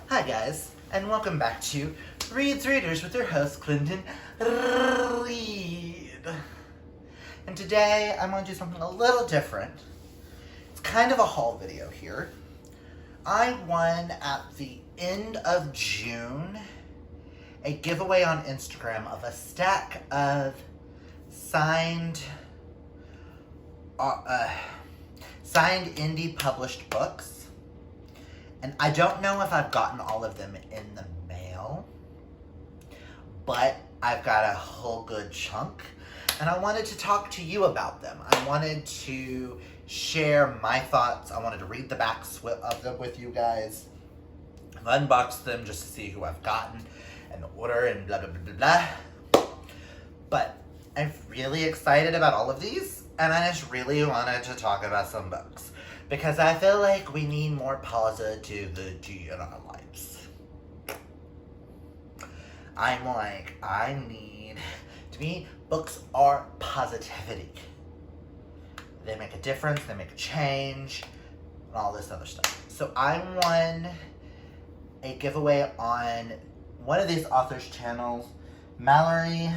Hi guys, and welcome back to Reed's Readers with your host, Clinton Reed. And today, I'm going to do something a little different. It's kind of a haul video here. I won at the end of June a giveaway on Instagram of a stack of signed indie published books. And I don't know if I've gotten all of them in the mail, but I've got a whole good chunk. And I wanted to talk to you about them. I wanted to share my thoughts. I wanted to read the backs of them with you guys. I've unboxed them just to see who I've gotten and the order and blah, blah, blah, blah, blah. But I'm really excited about all of these. And I just really wanted to talk about some books. Because I feel like we need more positivity in our lives. To me, books are positivity. They make a difference, they make a change, and all this other stuff. So I won a giveaway on one of these authors' channels, Mallory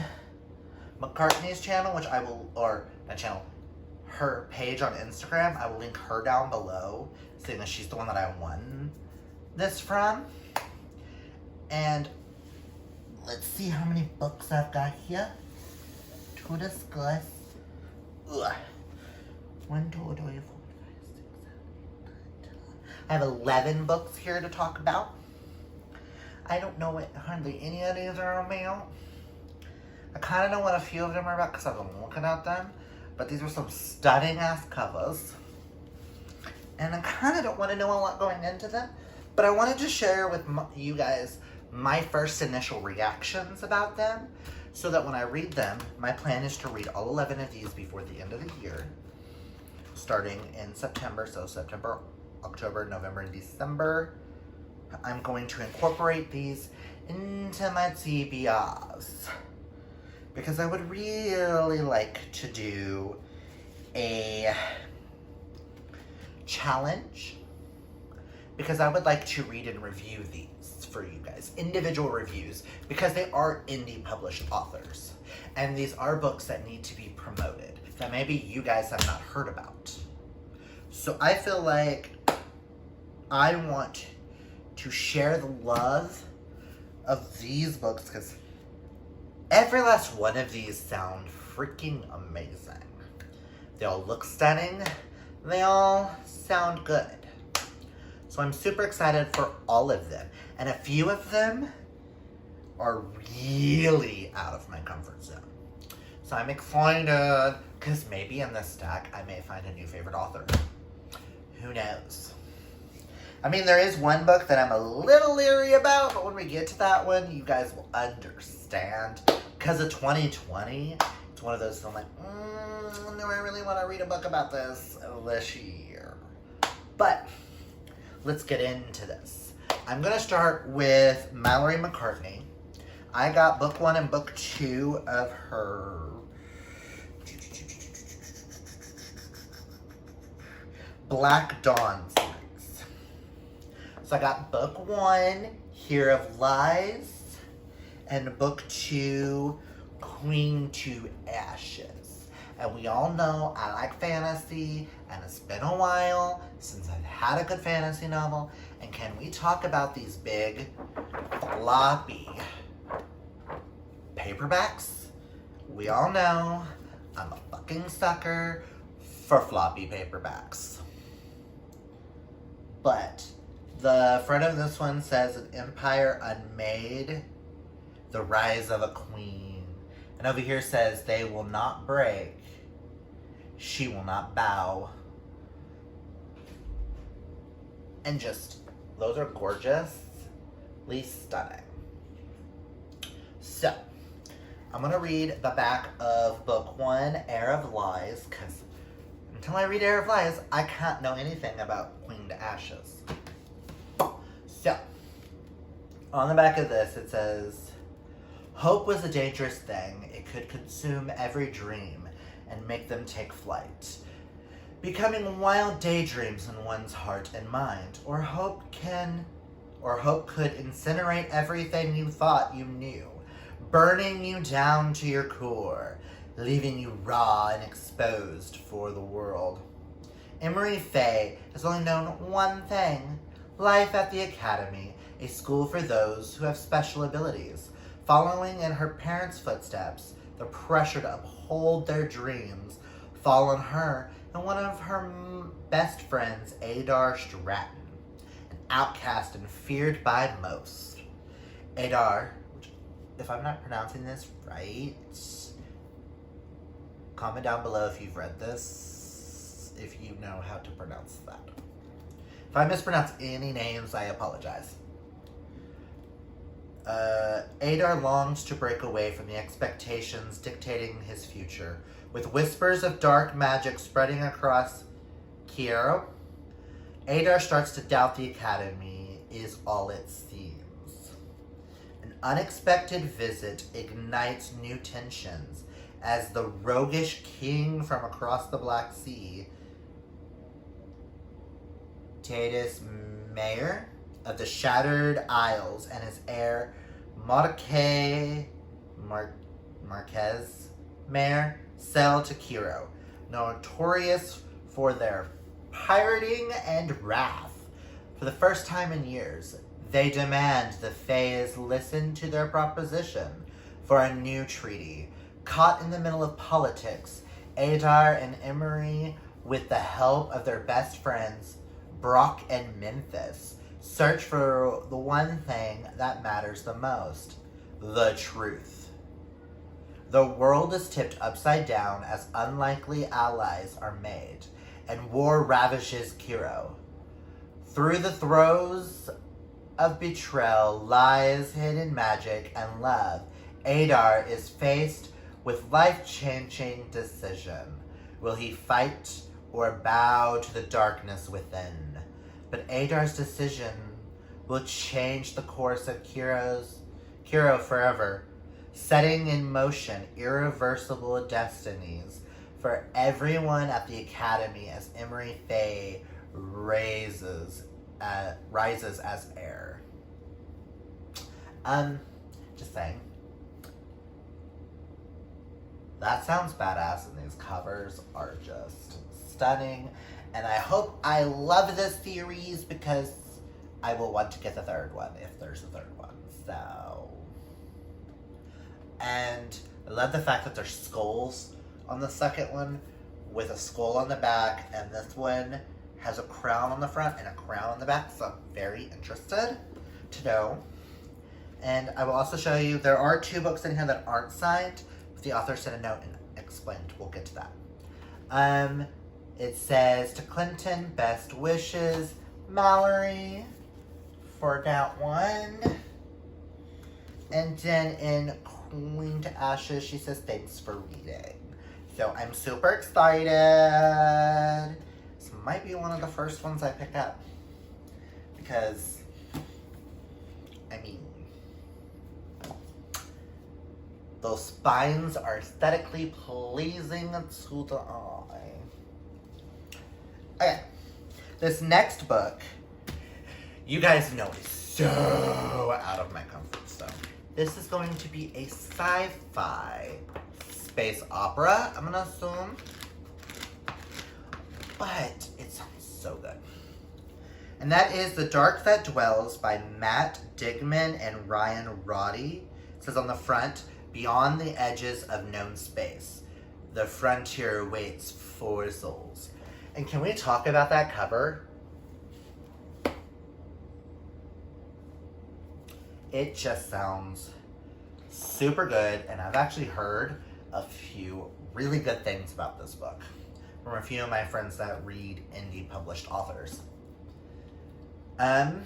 McCartney's channel, which I will, or not channel, her page on Instagram. I will link her down below, seeing that she's the one that I won this from. And let's see how many books I've got here to discuss. Ugh. 1, 2, 3, 4, 5, 6, 7, 8, 9, 10. I have 11 books here to talk about. I don't know what hardly any of these are about. I kind of know what a few of them are about because I've been looking at them. But these are some stunning ass covers. And I kind of don't want to know a lot going into them. But I wanted to share with you guys my first initial reactions about them. So that when I read them, my plan is to read all 11 of these before the end of the year. Starting in September. So September, October, November, and December. I'm going to incorporate these into my TBRs. Because I would really like to do a challenge. Because I would like to read and review these for you guys. Individual reviews. Because they are indie published authors. And these are books that need to be promoted. That maybe you guys have not heard about. So I feel like I want to share the love of these books. Because every last one of these sound freaking amazing. They all look stunning. They all sound good. So I'm super excited for all of them. And a few of them are really out of my comfort zone. So I'm excited because maybe in this stack I may find a new favorite author. Who knows? I mean, there is one book that I'm a little leery about, but when we get to that one, you guys will understand. Because of 2020, it's one of those, I'm like, do I really want to read a book about this year? But, let's get into this. I'm going to start with Mallory McCartney. I got book 1 and book 2 of her Black Dawn series. So I got book 1, Here of Lies, and book 2, Queen to Ashes. And we all know I like fantasy, and it's been a while since I've had a good fantasy novel. And can we talk about these big, floppy paperbacks? We all know I'm a fucking sucker for floppy paperbacks. But the front of this one says An Empire Unmade, The Rise of a Queen. And over here says they will not break, she will not bow. And just, those are gorgeously stunning. So, I'm going to read the back of book 1, Heir of Lies, because until I read Heir of Lies, I can't know anything about Queen to Ashes. So, on the back of this, it says, hope was a dangerous thing. It could consume every dream and make them take flight. becoming wild daydreams in one's heart and mind, or hope could incinerate everything you thought you knew, burning you down to your core, leaving you raw and exposed for the world. Emery Faye has only known one thing: life at the Academy, a school for those who have special abilities. Following in her parents' footsteps, the pressure to uphold their dreams fall on her and one of her best friends, Adar Stratton, an outcast and feared by most. Adar, which, if I'm not pronouncing this right, comment down below if you've read this, if you know how to pronounce that. If I mispronounce any names, I apologize. Adar longs to break away from the expectations dictating his future. With whispers of dark magic spreading across Kiero, Adar starts to doubt the Academy is all it seems. An unexpected visit ignites new tensions as the roguish king from across the Black Sea, Tatus Mayor of the Shattered Isles, and his heir, Marquez Mayor, sail to Kiero, notorious for their pirating and wrath. For the first time in years, they demand the Fays listen to their proposition for a new treaty. Caught in the middle of politics, Adar and Emery, with the help of their best friends, Brock and Memphis, search for the one thing that matters the most: the truth. The world is tipped upside down as unlikely allies are made, and war ravages Kiero. Through the throes of betrayal, lies, hidden magic, and love, Adar is faced with life-changing decision. Will he fight or bow to the darkness within? But Adar's decision will change the course of Kiero forever, setting in motion irreversible destinies for everyone at the Academy as Emery Faye rises as heir. Just saying. That sounds badass, and these covers are just stunning. And I hope I love this series because I will want to get the third one if there's a third one. So, and I love the fact that there's skulls on the second one with a skull on the back, and this one has a crown on the front and a crown on the back. So I'm very interested to know. And I will also show you, there are 2 books in here that aren't signed. The author sent a note and explained. We'll get to that. It says, to Clinton, best wishes, Mallory, for that one. And then in Queen to Ashes, she says, thanks for reading. So I'm super excited. This might be one of the first ones I pick up. Because, I mean, those spines are aesthetically pleasing to the eye. Okay, this next book, you guys know is so out of my comfort zone. This is going to be a sci-fi space opera, I'm gonna assume. But it sounds so good. And that is The Dark That Dwells by Matt Digman and Ryan Roddy. It says on the front, beyond the edges of known space, the frontier waits for souls. And can we talk about that cover? It just sounds super good, and I've actually heard a few really good things about this book from a few of my friends that read indie published authors. In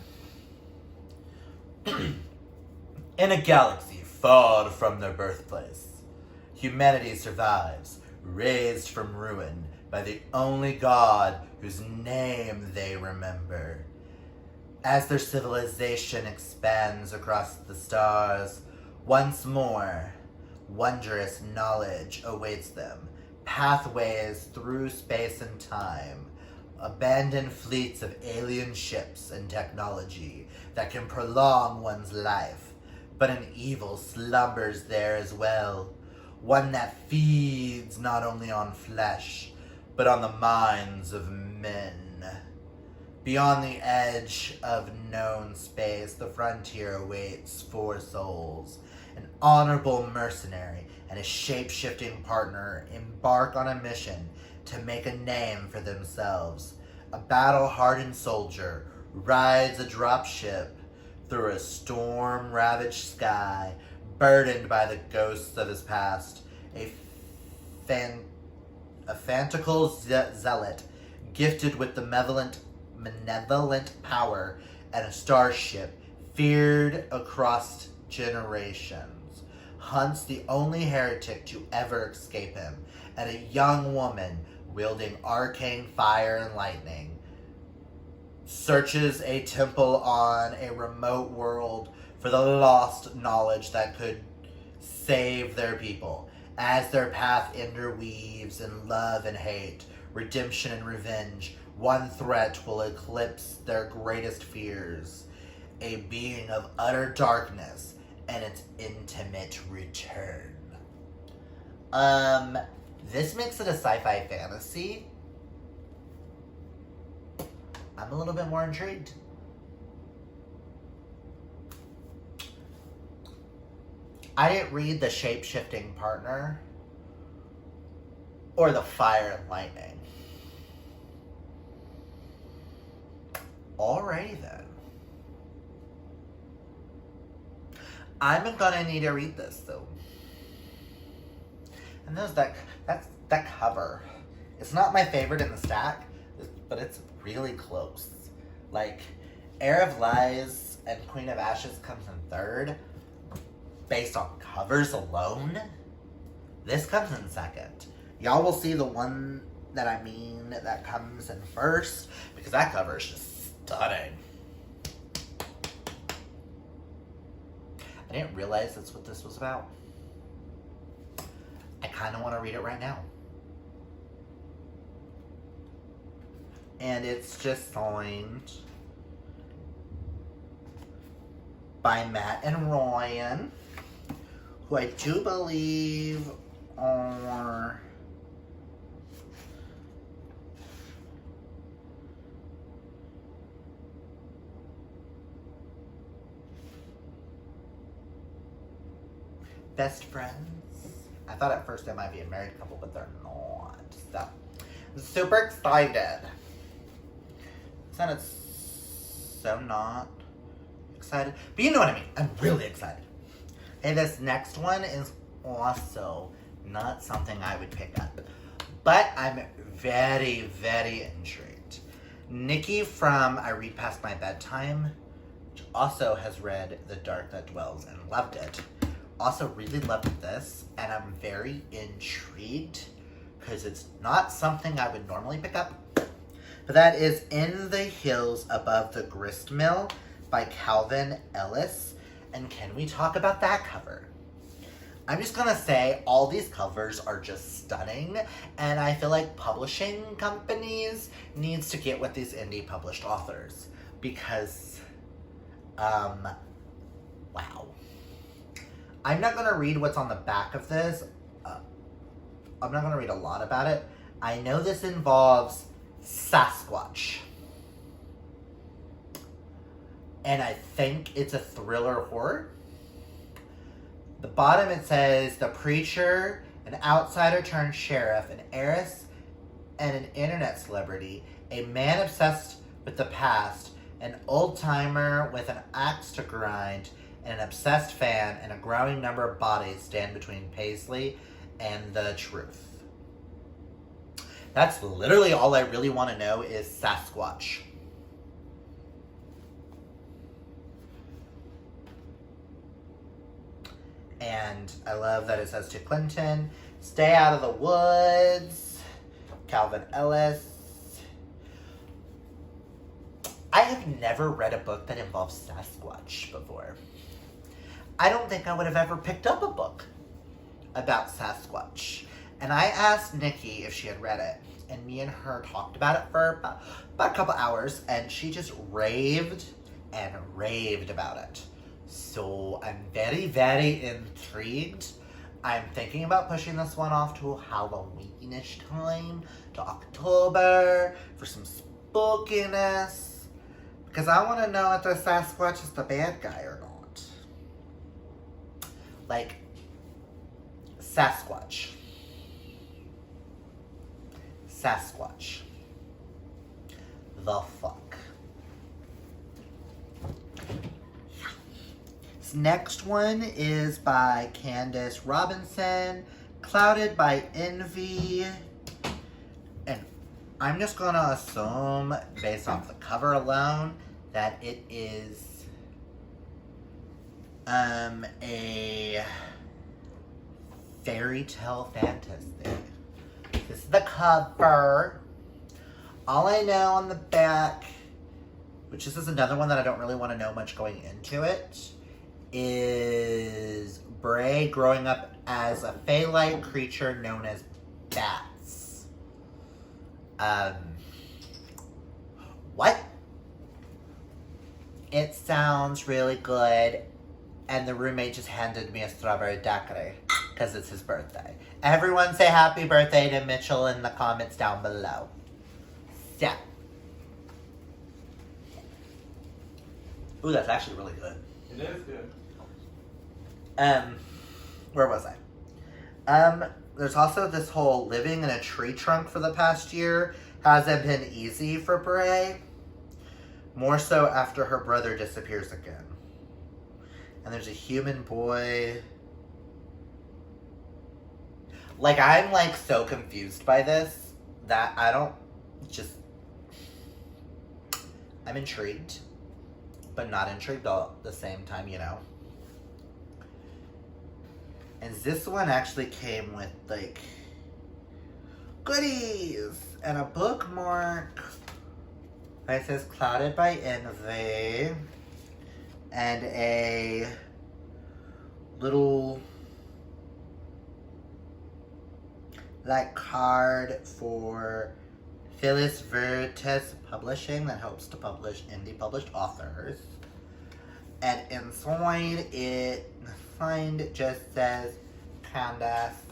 a galaxy far from their birthplace, humanity survives, raised from ruin by the only god whose name they remember. As their civilization expands across the stars, once more, wondrous knowledge awaits them, pathways through space and time, abandoned fleets of alien ships and technology that can prolong one's life. But an evil slumbers there as well, one that feeds not only on flesh, but on the minds of men. Beyond the edge of known space, the frontier awaits four souls. An honorable mercenary and a shape-shifting partner embark on a mission to make a name for themselves. A battle-hardened soldier rides a dropship through a storm-ravaged sky, burdened by the ghosts of his past. A fanatical zealot, gifted with the malevolent power and a starship, feared across generations, hunts the only heretic to ever escape him, and a young woman wielding arcane fire and lightning searches a temple on a remote world for the lost knowledge that could save their people. As their path interweaves in love and hate, redemption and revenge, one threat will eclipse their greatest fears: a being of utter darkness and its intimate return. This makes it a sci-fi fantasy. I'm a little bit more intrigued. I didn't read the shape-shifting partner or the fire and lightning. Alrighty then. I'm gonna need to read this though. And there's that cover. It's not my favorite in the stack, but it's really close. Like, Heir of Lies and Queen of Ashes comes in third. Based on covers alone, this comes in second. Y'all will see the one that I mean that comes in first, because that cover is just stunning. I didn't realize that's what this was about. I kind of want to read it right now. And it's just signed by Matt and Ryan, who I do believe are best friends. I thought at first they might be a married couple, but they're not. So, I'm super excited. Sounded so not excited, but you know what I mean. I'm really excited. And this next one is also not something I would pick up, but I'm very, very intrigued. Nikki from I Read Past My Bedtime, which also has read The Dark That Dwells and loved it, also really loved this, and I'm very intrigued because it's not something I would normally pick up. But that is In the Hills Above the Grist Mill by Calvin Ellis. And can we talk about that cover? I'm just gonna say all these covers are just stunning, and I feel like publishing companies needs to get with these indie published authors because, wow. I'm not gonna read what's on the back of this. I'm not gonna read a lot about it. I know this involves Sasquatch. And I think it's a thriller horror. The bottom it says, the preacher, an outsider turned sheriff, an heiress, and an internet celebrity, a man obsessed with the past, an old-timer with an axe to grind, and an obsessed fan, and a growing number of bodies stand between Paisley and the truth. That's literally all I really want to know is Sasquatch. And I love that it says to Clinton, stay out of the woods. Calvin Ellis. I have never read a book that involves Sasquatch before. I don't think I would have ever picked up a book about Sasquatch. And I asked Nikki if she had read it. And me and her talked about it for about a couple hours. And she just raved and raved about it. So I'm very, very intrigued. I'm thinking about pushing this one off to Halloweenish time, to October, for some spookiness. Because I want to know if the Sasquatch is the bad guy or not. Like, Sasquatch. Sasquatch. The fuck. This next one is by Candace Robinson, Clouded by Envy. And I'm just gonna assume, based off the cover alone, that it is a fairy tale fantasy. This is the cover. All I know on the back, which this is another one that I don't really want to know much going into it, is Bray growing up as a fae-like creature known as bats. What? It sounds really good, and the roommate just handed me a strawberry daiquiri because it's his birthday. Everyone say happy birthday to Mitchell in the comments down below. Yeah. Ooh, that's actually really good. It is good. Where was I? There's also this whole living in a tree trunk for the past year hasn't been easy for Bray. More so after her brother disappears again. And there's a human boy. Like, I'm, like, so confused by this that I don't just... I'm intrigued, but not intrigued all at the same time, you know? And this one actually came with, like, goodies and a bookmark. It says Clouded by Envy. And a little, like, card for Phyllis Veritas Publishing that helps to publish indie published authors. And inside it just says Candace,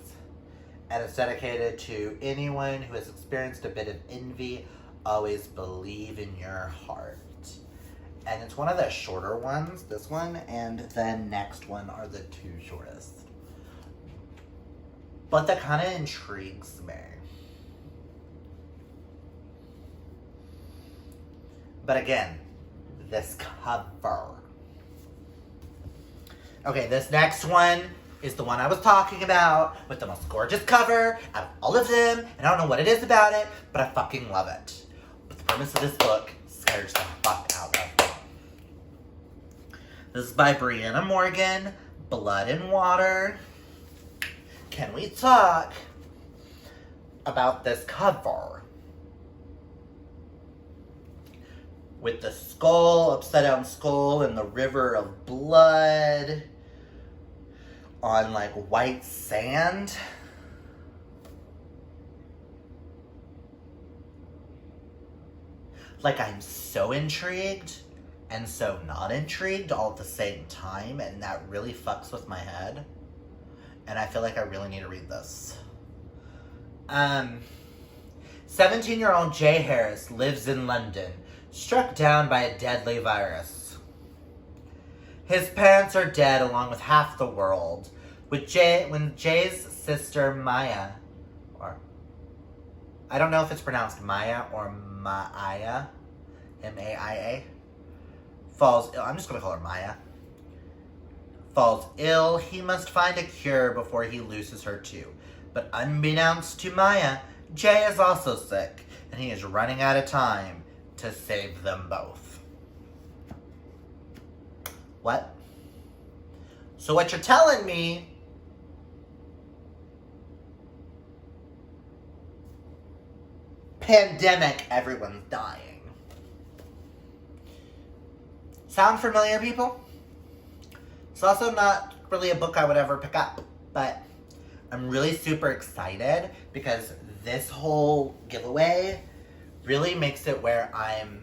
and it's dedicated to anyone who has experienced a bit of envy. Always believe in your heart. And it's one of the shorter ones. This one and the next one are the two shortest. But that kind of intrigues me. But again, this cover. Okay, this next one is the one I was talking about with the most gorgeous cover out of all of them. And I don't know what it is about it, but I fucking love it. But the premise of this book scares the fuck out of me. This is by Brianna Morgan, Blood and Water. Can we talk about this cover? With the skull, upside down skull, and the river of blood on, like, white sand. Like, I'm so intrigued and so not intrigued all at the same time, and that really fucks with my head. And I feel like I really need to read this. 17-year-old Jay Harris lives in London, struck down by a deadly virus. His parents are dead along with half the world. When Jay's sister Maya, or I don't know if it's pronounced Maya or Maia, M-A-I-A, falls ill. I'm just going to call her Maya. Falls ill, he must find a cure before he loses her too. But unbeknownst to Maya, Jay is also sick, and he is running out of time to save them both. What? So what you're telling me pandemic, everyone's dying. Sound familiar, people? It's also not really a book I would ever pick up, but I'm really super excited because this whole giveaway really makes it where I'm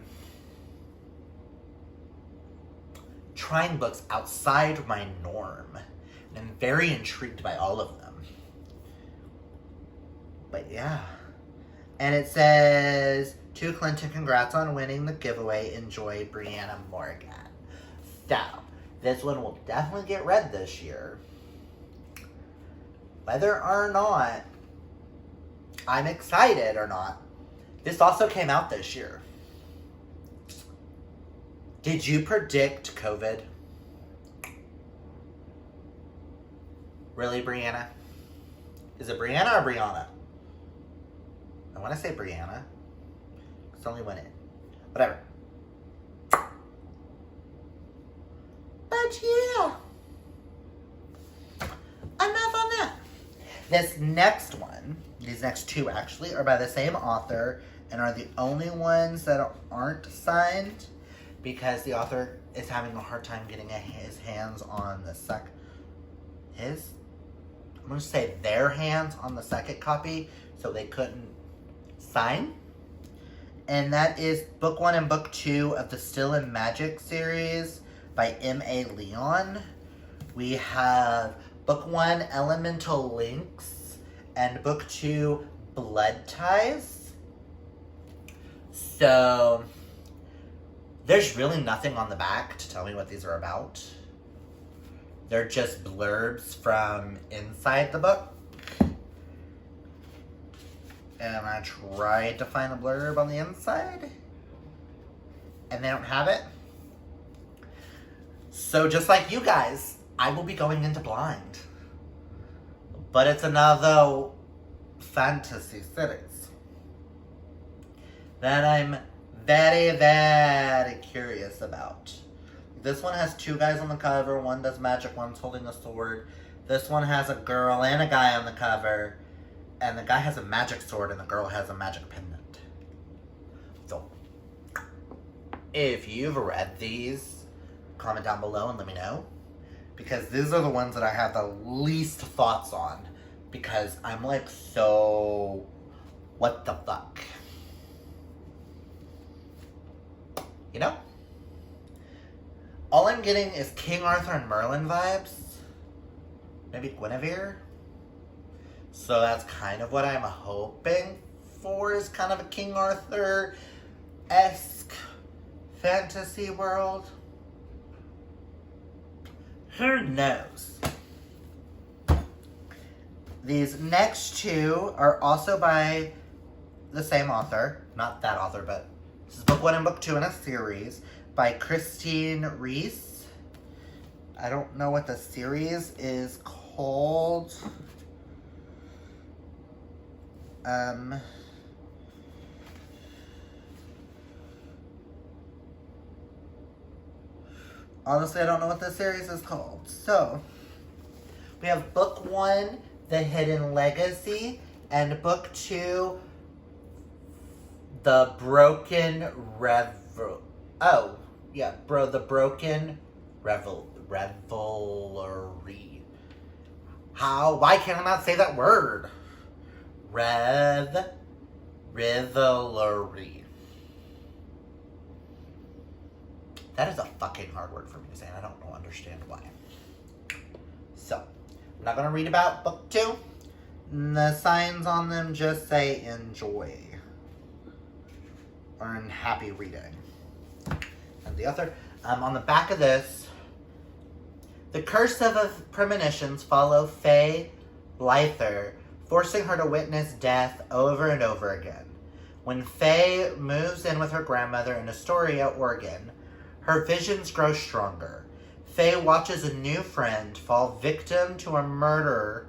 trying books outside my norm. And I'm very intrigued by all of them. But yeah. And it says, to Clinton, congrats on winning the giveaway. Enjoy, Brianna Morgan. So, this one will definitely get read this year. Whether or not I'm excited or not, this also came out this year. Did you predict COVID? Really, Brianna? Is it Brianna or Brianna? I want to say Brianna. It's only one in. Whatever. But yeah. Enough on that. This next one, these next two actually, are by the same author and are the only ones that aren't signed because the author is having a hard time getting his hands on the I'm going to say their hands on the second copy, so they couldn't sign. And that is book 1 and book 2 of the Still and Magic series by M.A. Leon. We have book 1, Elemental Links, and book 2, Blood Ties. So, there's really nothing on the back to tell me what these are about. They're just blurbs from inside the book. And I tried to find a blurb on the inside, and they don't have it. So just like you guys, I will be going into blind. But it's another fantasy series that I'm very, very curious about. This one has 2 guys on the cover. One does magic, one's holding a sword. This one has a girl and a guy on the cover. And the guy has a magic sword and the girl has a magic pendant. So, if you've read these, comment down below and let me know. Because these are the ones that I have the least thoughts on. Because I'm like, so, what the fuck? You know? All I'm getting is King Arthur and Merlin vibes. Maybe Guinevere. So that's kind of what I'm hoping for, is kind of a King Arthur-esque fantasy world. Who knows? These next 2 are also by the same author. Not that author, but this is book 1 and book 2 in a series by Christine Reese. I don't know what the series is called. Honestly, I don't know what the series is called. So, we have book 1, The Hidden Legacy, and book 2, The Broken Revel. Oh, yeah, The Broken Revelry. Why can't I not say that word? Revelry. That is a fucking hard word for me to say, and I don't understand why. So, I'm not going to read about book 2. The signs on them just say enjoy. Or in happy reading. And the other, on the back of this, the curse of premonitions follow Faye Lyther, forcing her to witness death over and over again. When Faye moves in with her grandmother in Astoria, Oregon, her visions grow stronger. Faye watches a new friend fall victim to a murder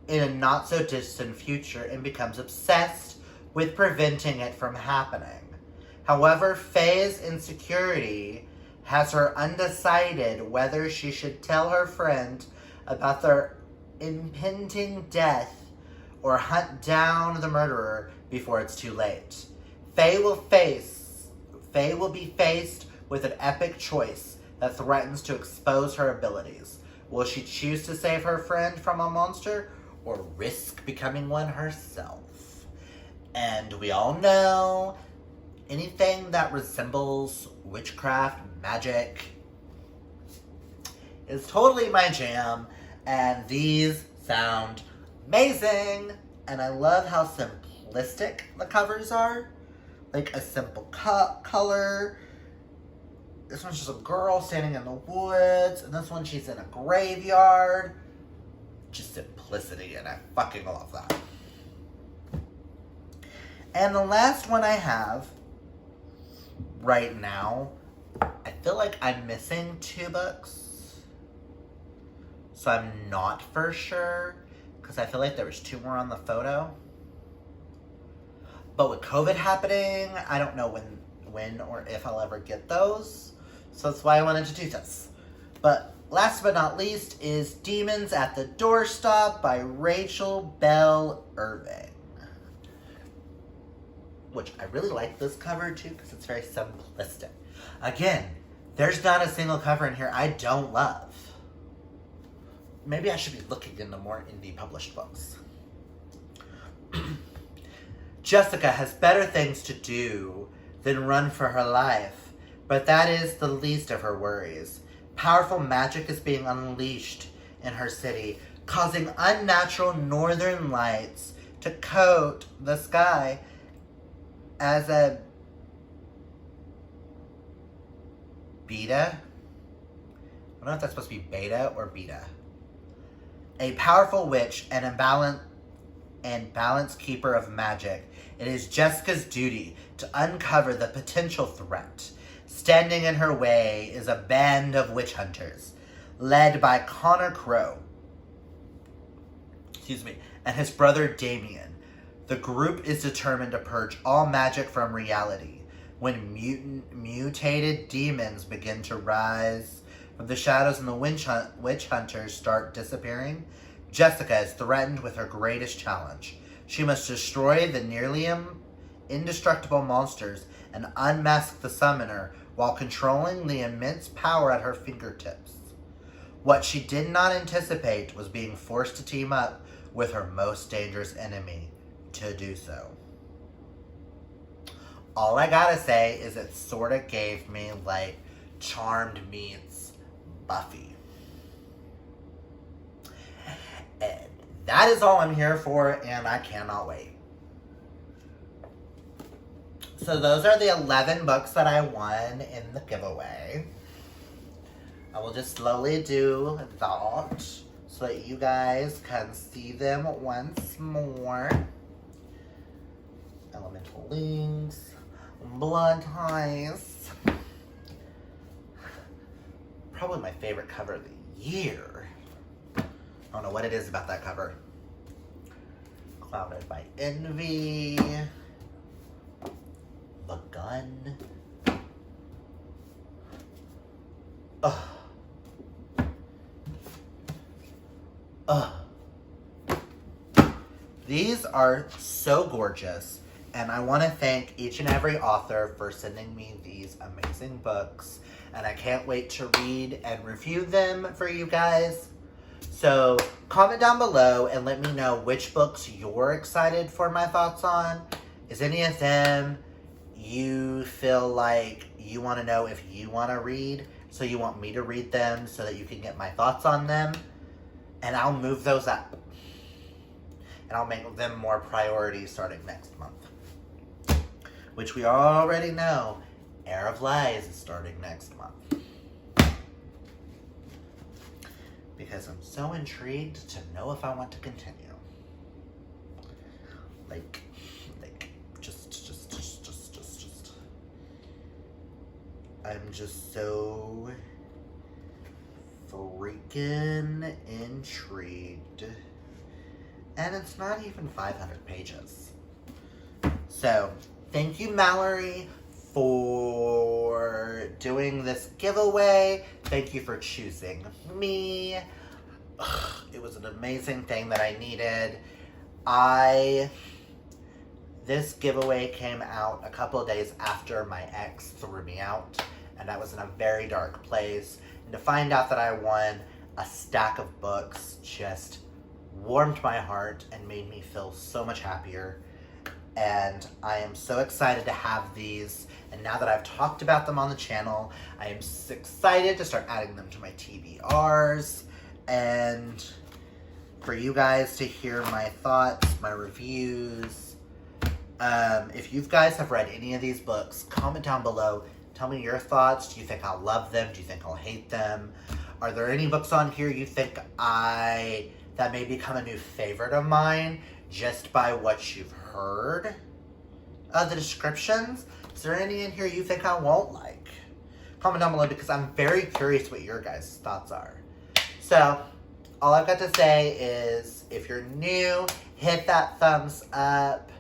in a not-so-distant future and becomes obsessed with preventing it from happening. However, Faye's insecurity has her undecided whether she should tell her friend about their impending death or hunt down the murderer before it's too late. Faye will be faced with an epic choice that threatens to expose her abilities. Will she choose to save her friend from a monster, or risk becoming one herself. And we all know anything that resembles witchcraft, magic, is totally my jam. And these sound amazing. And I love how simplistic the covers are. Like a simple color. This one's just a girl standing in the woods. And this one, she's in a graveyard. Just simplicity, and I fucking love that. And the last one I have right now, I feel like I'm missing 2 books. So I'm not for sure, because I feel like there was 2 more on the photo. But with COVID happening, I don't know when or if I'll ever get those. So that's why I wanted to do this. But last but not least is Demons at the Doorstop by Rachel Bell Irving. Which I really like this cover too, because it's very simplistic. Again, there's not a single cover in here I don't love. Maybe I should be looking into more indie published books. Jessica has better things to do than run for her life, but that is the least of her worries. Powerful magic is being unleashed in her city, causing unnatural northern lights to coat the sky as a beta. I don't know if that's supposed to be beta or beta. A powerful witch and balance keeper of magic, it is Jessica's duty to uncover the potential threat. Standing in her way is a band of witch hunters, led by Connor Crowe, and his brother Damien. The group is determined to purge all magic from reality. When mutated demons begin to rise from the shadows and the witch hunters start disappearing, Jessica is threatened with her greatest challenge. She must destroy the nearly indestructible monsters and unmask the summoner while controlling the immense power at her fingertips. What she did not anticipate was being forced to team up with her most dangerous enemy to do so. All I gotta say is it sort of gave me like Charmed meets Buffy. And that is all I'm here for, and I cannot wait. So those are the 11 books that I won in the giveaway. I will just slowly do that so that you guys can see them once more. Elemental Links, Blood Ties. Probably my favorite cover of the year. I don't know what it is about that cover. Clouded by Envy. The Gun. Ugh. These are so gorgeous, and I want to thank each and every author for sending me these amazing books, and I can't wait to read and review them for you guys. So comment down below and let me know which books you're excited for my thoughts on. Is any of them you feel like you want to know if you want to read, so you want me to read them so that you can get my thoughts on them? And I'll move those up. And I'll make them more priority starting next month. Which we already know, Heir of Lies is starting next month. Because I'm so intrigued to know if I want to continue. Just. I'm just so freaking intrigued. And it's not even 500 pages. So, thank you, Mallory, for doing this giveaway. Thank you for choosing me. Ugh, it was an amazing thing that I needed. This giveaway came out a couple of days after my ex threw me out, and I was in a very dark place. And to find out that I won a stack of books just warmed my heart and made me feel so much happier. And I am so excited to have these. And now that I've talked about them on the channel, I am excited to start adding them to my TBRs and for you guys to hear my thoughts, my reviews. If you guys have read any of these books, comment down below. Tell me your thoughts. Do you think I'll love them? Do you think I'll hate them? Are there any books on here you think that may become a new favorite of mine just by what you've heard of the descriptions? Is there any in here you think I won't like? Comment down below because I'm very curious what your guys' thoughts are. So, all I've got to say is, if you're new, hit that thumbs up.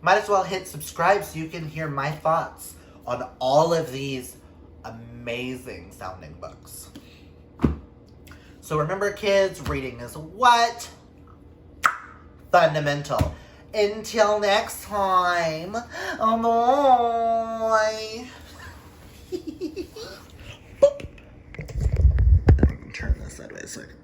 Might as well hit subscribe so you can hear my thoughts on all of these amazing sounding books. So remember, kids, reading is what? Fundamental. Until next time, bye. Turn this sideways so I can